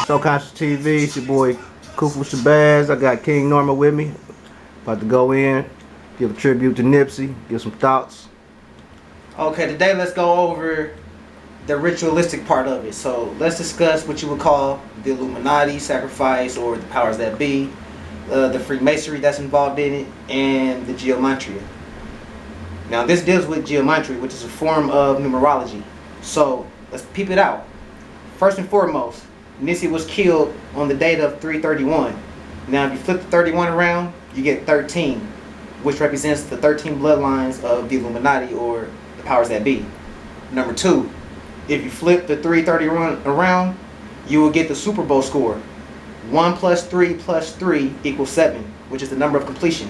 So Conscious TV, it's your boy Kufu Shabazz. I got King Norma with me. About to go in, give a tribute to Nipsey, give some thoughts. Okay, today let's go over the ritualistic part of it. So let's discuss what you would call the Illuminati, sacrifice, or the powers that be, the Freemasonry that's involved in it, and the Geomantria. Now this deals with Geomantria, which is a form of numerology. So let's peep it out. First and foremost, Nipsey was killed on the date of 3/31. Now if you flip the 31 around, you get 13, which represents the 13 bloodlines of the Illuminati or the powers that be. Number two, if you flip the 331 around, you will get the Super Bowl score. 1 + 3 + 3 = 7, which is the number of completion.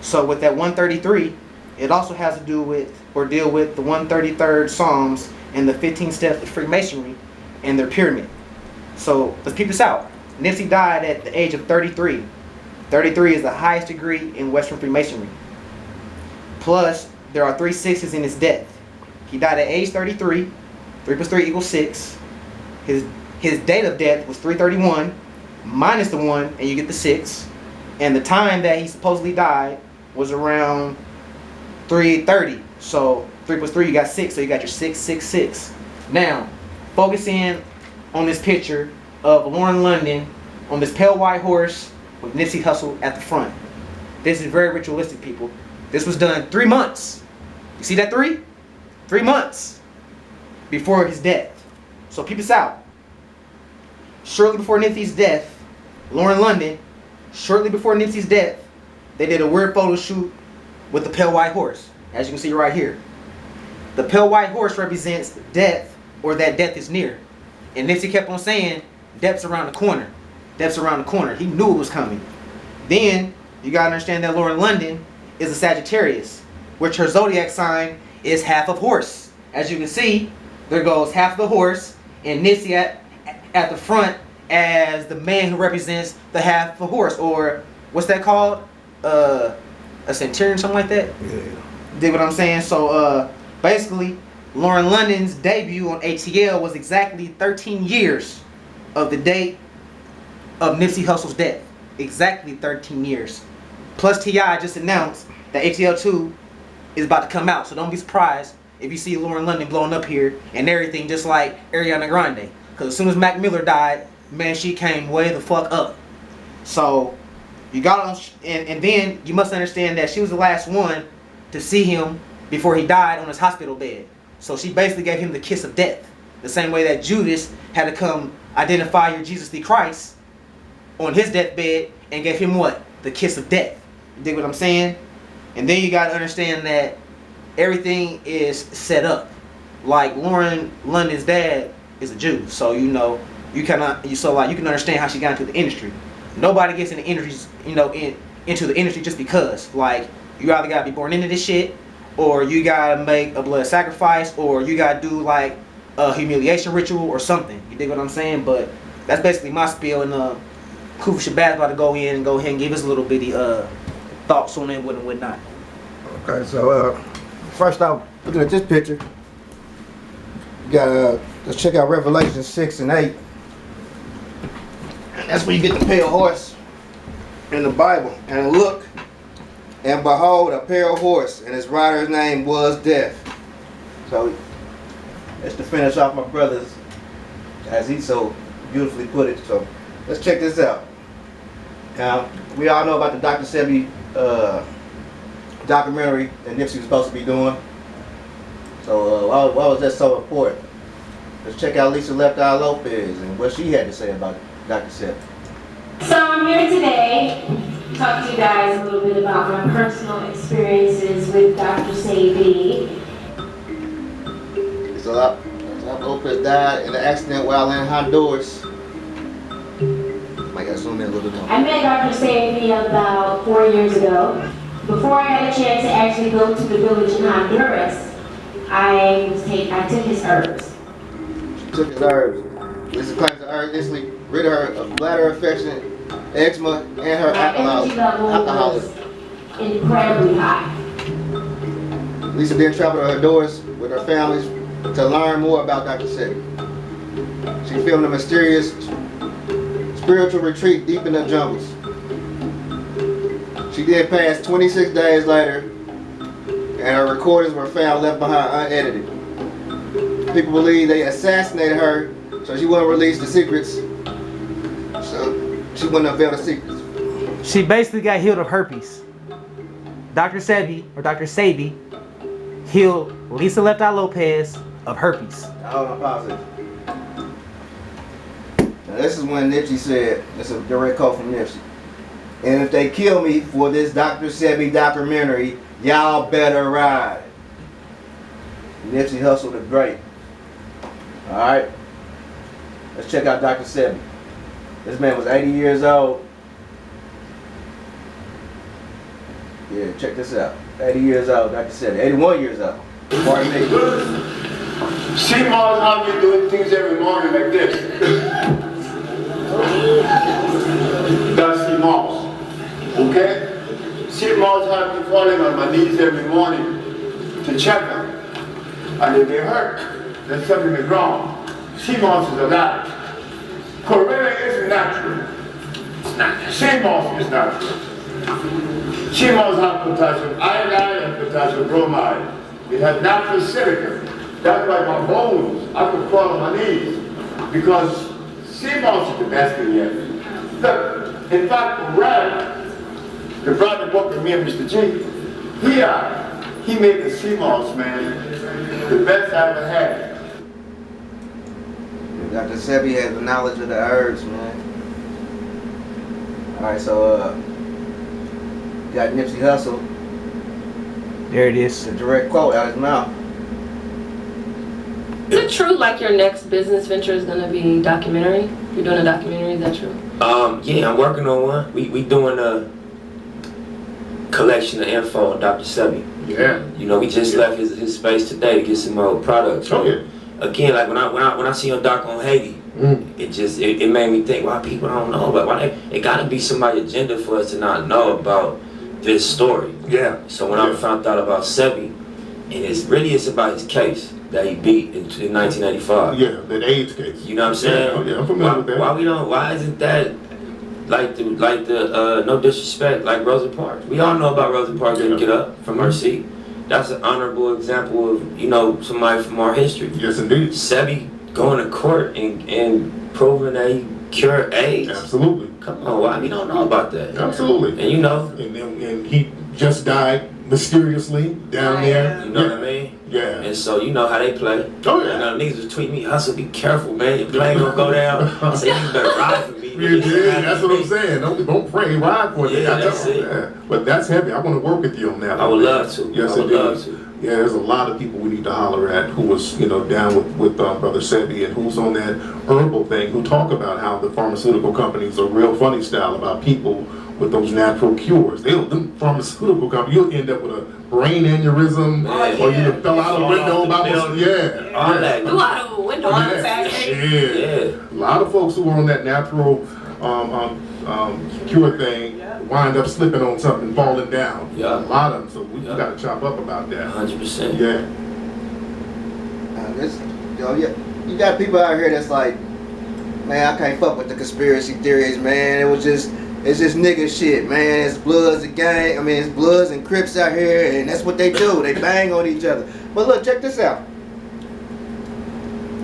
So with that 133, it also has to do with or deal with the 133rd Psalms and the 15 steps of Freemasonry and their pyramid. So let's peep this out. Nipsey died at the age of 33. 33 is the highest degree in Western Freemasonry. Plus, there are 3 sixes in his death. He died at age 33. 3 + 3 = 6. His date of death was 3/31 minus the 1, and you get the 6. And the time that he supposedly died was around 3:30. So 3 + 3, you got 6. So you got your 666. Now, focus in on this picture of Lauren London on this pale white horse with Nipsey Hussle at the front. This is very ritualistic, people. This was done 3 months. You see that 3? 3 months before his death. So peep this out. Shortly before Nipsey's death, Lauren London, shortly before Nipsey's death, they did a weird photo shoot with the pale white horse, as you can see right here. The pale white horse represents death, or that death is near. And Nipsey kept on saying, death's around the corner. Death's around the corner. He knew it was coming. Then, you gotta understand that Lauren London is a Sagittarius, which her zodiac sign is half of horse. As you can see, there goes half of the horse, and Nipsey at the front as the man who represents the half of the horse, or what's that called? A centurion, something like that? Yeah. Dig what I'm saying? So, basically, Lauren London's debut on ATL was exactly 13 years of the date of Nipsey Hussle's death. Exactly 13 years. Plus T.I. just announced that ATL 2 is about to come out. So don't be surprised if you see Lauren London blowing up here and everything, just like Ariana Grande. Because as soon as Mac Miller died, man, she came way the fuck up. So you gotta, and then you must understand that she was the last one to see him before he died on his hospital bed. So she basically gave him the kiss of death. The same way that Judas had to come identify your Jesus the Christ on his deathbed and gave him what? The kiss of death. You dig what I'm saying? And then you gotta understand that everything is set up. Like Lauren London's dad is a Jew, so you know you can understand how she got into the industry. Nobody gets in the industry, into the industry just because. Like, you either gotta be born into this shit, or you gotta make a blood sacrifice, or you gotta do like a humiliation ritual or something. You dig what I'm saying? But that's basically my spiel, and Kufu Shabazz about to go in and go ahead and give us a little bitty thoughts on it and whatnot. Okay, so first off, looking at this picture, you gotta let's check out Revelation 6 and 8. And that's where you get the pale horse in the Bible. And look, and behold, a pale horse, and his rider's name was Death. So that's to finish off my brothers, as he so beautifully put it. So let's check this out. Now, we all know about the Dr.Sebi documentary that Nipsey was supposed to be doing. So why was that so important? Let's check out Lisa Left Eye Lopez and what she had to say about Dr.Sebi. So I'm here today to talk to you guys a little bit about my personal experiences with Dr.Sebi. So Lopez died in an accident while in Honduras. I gotta zoom in a little bit more. I met Dr.Sebi about 4 years ago. Before I had a chance to actually go to the village in Honduras, I took his herbs. She took his herbs. Lisa claims the herbs instantly rid her of bladder infection, eczema, and her alcoholism. Was incredibly high. Lisa then traveled to Honduras with her families to learn more about Dr. Sebi. She filmed a mysterious spiritual retreat deep in the jungles. She did pass 26 days later, and her recordings were found left behind unedited. People believe they assassinated her so she wouldn't release the secrets, so she wouldn't unveil the secrets. She basically got healed of herpes. Dr. Sebi healed Lisa Left Eye Lopez of herpes. Hold on, pause it. Now this is when Nipsey said, this is a direct quote from Nipsey. And if they kill me for this Dr. Sebi documentary, y'all better ride. Nipsey Hussle the Great. Alright? Let's check out Dr. Sebi. This man was 80 years old. Yeah, check this out. 80 years old, Dr. Sebi. 81 years old. Pardon me. See, Mars, how you doing things every morning like this. That's see Mars. Okay? See Mars, how you falling on my knees every morning to check them. And if they hurt, then something is wrong. See Mars is alive. Corona is natural. It's not. Sea moss is natural. Sea moss has potassium iodide and potassium bromide. It has natural silicon. That's why my bones, I could fall on my knees. Because sea moss is the best thing yet. Look, in fact, Brad, the brother that worked with me and Mr. G, he made the sea moss, man, the best I ever had. Dr. Sebi has the knowledge of the herbs, man. Alright, so got Nipsey Hussle. There it is. It's a direct quote out of his mouth. Is it true like your next business venture is gonna be documentary? You're doing a documentary, is that true? Yeah, I'm working on one. We doing a collection of info on Dr. Sebi. Yeah. You know, we just left his space today to get some more products. Oh, yeah. Again, like when I see your doc on Haiti, it made me think, why people don't know about why it gotta be somebody's agenda for us to not know about this story. Yeah. So when I found out about Sebi, and it's about his case that he beat in 1985. Yeah, that AIDS case. You know what I'm saying? Yeah, I'm familiar with that. Why isn't that like the no disrespect, like Rosa Parks? We all know about Rosa Parks didn't get up from her seat. That's an honorable example of, you know, somebody from our history. Yes, indeed. Sebi going to court and proving that he cured AIDS. Absolutely. Come on, why we don't know about that? Absolutely. And you know, and he just died mysteriously down there. you know what I mean? Yeah. And so you know how they play. Oh yeah. You know, niggas was tweeting me, Hustle, be careful, man. Your plane gonna go down. I said, you better ride for me. Yeah, that's what I'm saying. Don't pray, ride for me. Yeah, that's it. Yeah. But that's heavy. I want to work with you on that. I would love to. Yes, I would love to. Yeah, there's a lot of people we need to holler at who was, you know, down with Brother Sebi and who's on that herbal thing, who talk about how the pharmaceutical companies are real funny style about people with those natural cures. Them pharmaceutical companies, you'll end up with a brain aneurysm, or you fell out a window about this. All that. Flew out of a window on the Yeah. A lot of folks who are on that natural cure thing wind up slipping on something, falling down. Yeah. A lot of them. So we got to chop up about that. 100%. Yeah. You got people out here that's like, man, I can't fuck with the conspiracy theories, man. It's just nigga shit, man. It's Bloods and gang. I mean, it's Bloods and Crips out here, and that's what they do. They bang on each other. But look, check this out.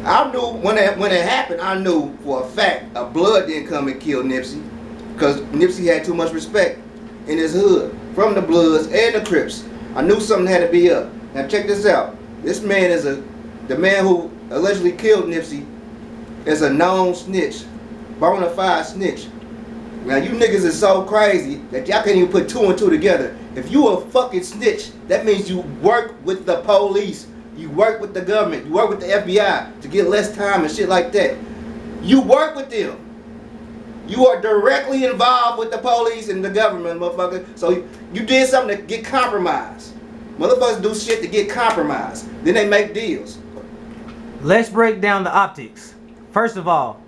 I knew when it happened, I knew for a fact a Blood didn't come and kill Nipsey, because Nipsey had too much respect in his hood from the Bloods and the Crips. I knew something had to be up. Now check this out. This man is the man who allegedly killed Nipsey is a known snitch, bona fide snitch. Now you niggas is so crazy that y'all can't even put two and two together. If you a fucking snitch, that means you work with the police, you work with the government, you work with the FBI to get less time and shit like that. You work with them. You are directly involved with the police and the government, motherfucker. So you did something to get compromised. Motherfuckers do shit to get compromised. Then they make deals. Let's break down the optics. First of all,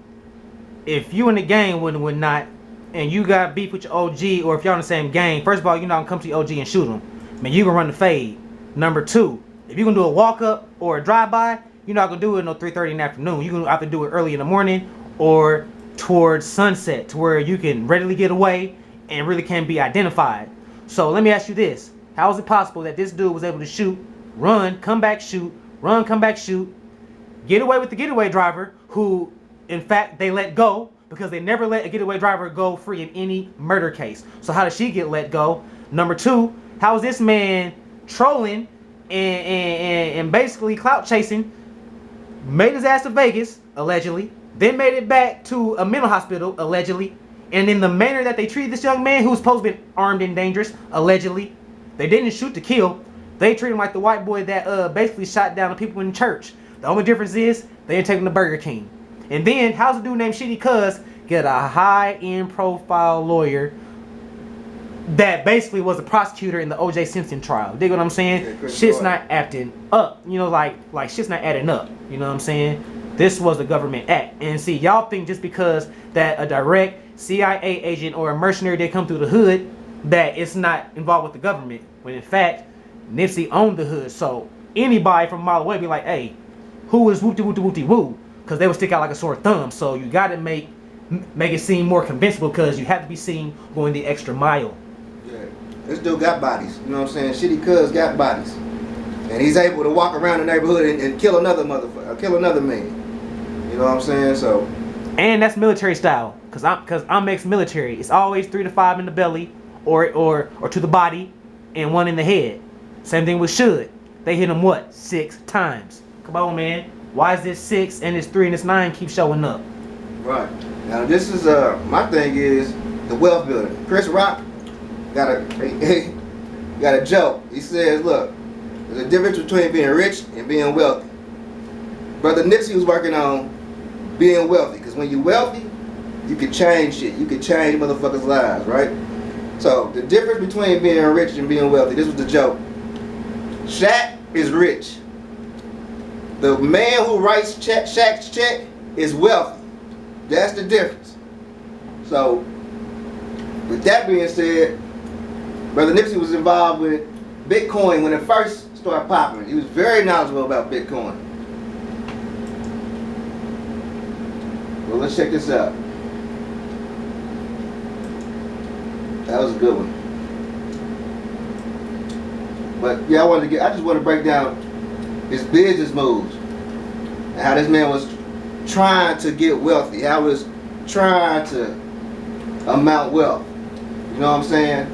if you in the gang would not, and you got beef with your OG, or if y'all in the same gang, first of all, you're not gonna come to your OG and shoot him. Man, you gonna run the fade. Number two, if you're gonna do a walk up or a drive by, you're not gonna do it no 3:30 in the afternoon. You're gonna have to do it early in the morning or towards sunset, to where you can readily get away and really can't be identified. So let me ask you this: how is it possible that this dude was able to shoot, run, come back, shoot, run, come back, shoot, get away with the getaway driver, who in fact they let go, because they never let a getaway driver go free in any murder case? So how does she get let go? Number two, how is this man trolling and basically clout chasing, made his ass to Vegas, allegedly, then made it back to a mental hospital, allegedly, and in the manner that they treated this young man who was supposed to be armed and dangerous, allegedly, they didn't shoot to kill. They treated him like the white boy that basically shot down the people in church. The only difference is they didn't take him to Burger King. And then how's a dude named Shitty Cuz get a high-end profile lawyer that basically was a prosecutor in the O.J. Simpson trial? Dig what I'm saying? Yeah, shit's not acting up. You know, like shit's not adding up. You know what I'm saying? This was a government act. And see, y'all think just because that a direct CIA agent or a mercenary did come through the hood, that it's not involved with the government. When in fact, Nipsey owned the hood. So anybody from a mile away be like, hey, who is whoopty-whoopty-whoopty-woo? Because they would stick out like a sore thumb. So you got to make it seem more convincible, because you have to be seen going the extra mile. Yeah. This dude got bodies. You know what I'm saying? Shitty Cuz got bodies. And he's able to walk around the neighborhood and kill another motherfucker, kill another man. You know what I'm saying? So. And that's military style. Cause I'm ex-military. It's always 3 to 5 in the belly, or to the body, and 1 in the head. Same thing with Should. They hit him what? 6 times. Come on, man. Why is this 6 and this 3 and this 9 keep showing up? Right. Now this is my thing is the wealth building. Chris Rock got a joke. He says, look, there's a difference between being rich and being wealthy. Brother Nipsey was working on being wealthy, because when you're wealthy, you can change shit. You can change motherfuckers' lives, right? So the difference between being rich and being wealthy, this was the joke. Shaq is rich. The man who writes Shaq's check is wealthy. That's the difference. So, with that being said, Brother Nipsey was involved with Bitcoin when it first started popping. He was very knowledgeable about Bitcoin. Well, let's check this out. That was a good one. But yeah, I just want to break down his business moves and how this man was trying to get wealthy. How he was trying to amount wealth. You know what I'm saying?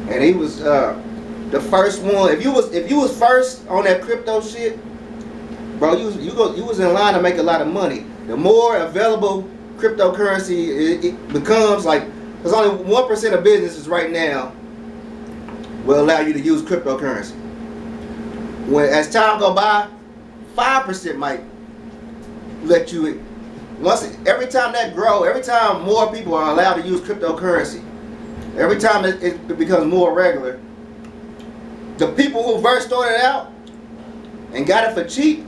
And he was the first one. If you was first on that crypto shit, bro, you was in line to make a lot of money. The more available cryptocurrency it becomes, like, there's only 1% of businesses right now will allow you to use cryptocurrency. When as time go by, 5% might let you. Every time that grow, every time more people are allowed to use cryptocurrency, every time it becomes more regular, the people who first started out and got it for cheap,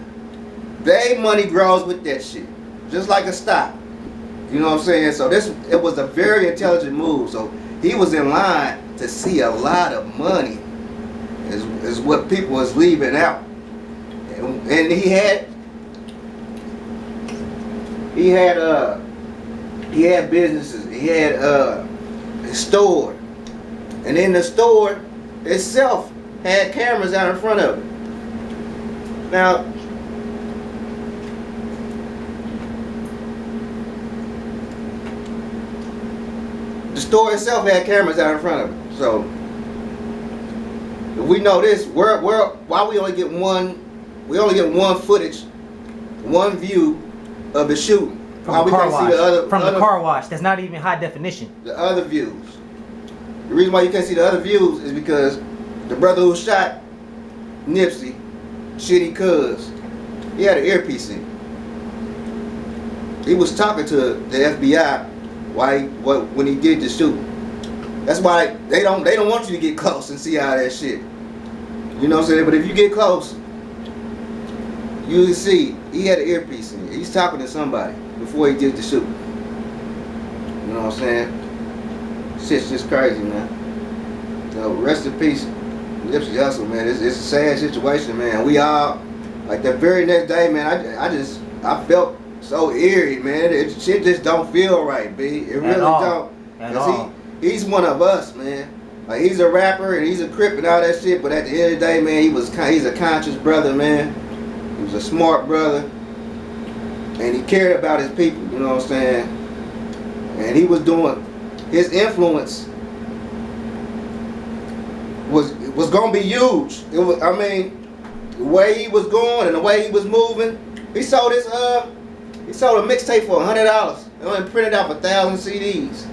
their money grows with that shit, just like a stock. You know what I'm saying? So it was a very intelligent move. So he was in line to see a lot of money, is what people was leaving out. And he had businesses. He had a store, and in the store itself had cameras out in front of it. Now, the store itself had cameras out in front of it. So if we know this, why we only get one footage, one view of the shooting. From the car wash. The car wash. That's not even high definition. The other views. The reason why you can't see the other views is because the brother who shot Nipsey, Shitty Cuz, he had an earpiece in. He was talking to the FBI when he did the shooting. That's why they don't want you to get close and see all that shit. You know what I'm saying? But if you get close, you can see he had an earpiece in. He's talking to somebody before he did the shooting. You know what I'm saying? Shit's just crazy, man. So rest in peace, Nipsey Hussle, man. It's a sad situation, man. We all, like, the very next day, man, I felt so eerie, man. Shit just don't feel right, B. It really don't. At all. He's one of us, man. Like, he's a rapper and he's a Crip and all that shit, but at the end of the day, man, he's a conscious brother, man. He was a smart brother, and he cared about his people. You know what I'm saying? And he was doing his influence was gonna be huge. It was, I mean, the way he was going and the way he was moving. He sold a mixtape for $100. They only printed out 1,000 CDs.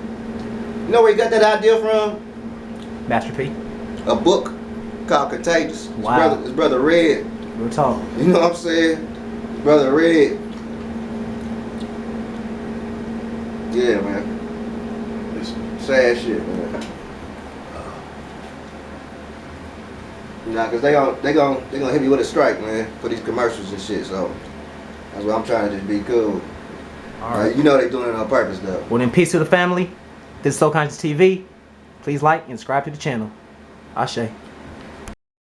You know where he got that idea from? Master P. A book called Contagious. Wow. His brother Red. Real talk. You know what I'm saying? His brother Red. Yeah, man. It's sad shit, man. Nah, cause they gonna hit me with a strike, man, for these commercials and shit. So that's why I'm trying to just be cool. All right. You know they doing it on purpose, though. Well, then, peace to the family. This is So Conscious TV. Please like and subscribe to the channel. Ashe.